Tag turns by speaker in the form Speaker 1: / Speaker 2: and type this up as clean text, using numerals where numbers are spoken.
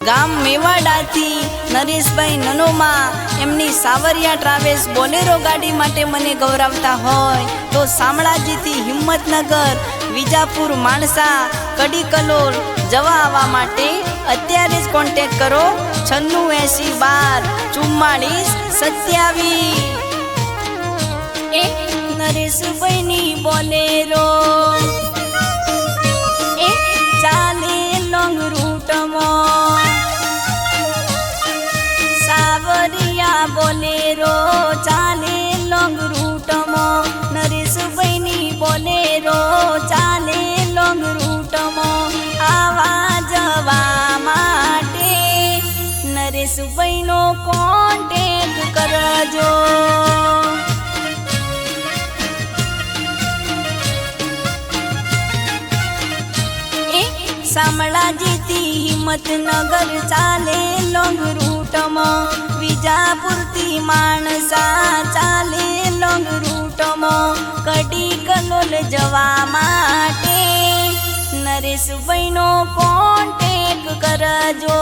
Speaker 1: ગામ મેવાડાથી નરેશભાઈ નનોમા એમની Savariya travels Bolero ગાડી માટે મને ગૌરવતા હોય તો શામળાજીથી હિંમતનગર, વિજાપુર, માણસા, કડી કલોલ જવા આવવા માટે અત્યારે જ કોન્ટેક્ટ કરો 9680124427। નરેશભાઈની બોલેરો ચાલે લોંગ રૂટમાં, સાવરિયા બોલેરો ચાલે લોંગ રૂટમાં, નરેશભાઈની બોલેરો ચાલે લોંગ રૂટમાં। આવા જવા માટે નરેશભાઈનો કોન્ટેક્ટ કરજો। શામળાજીથી હિંમતનગર ચાલે લોંગ રૂટમાં, વિજાપુરથી માણસા ચાલે લોંગ રૂટમાં, કડી કલોલ જવા માટે નરેશભાઈનો કોન્ટેક્ટ કરજો।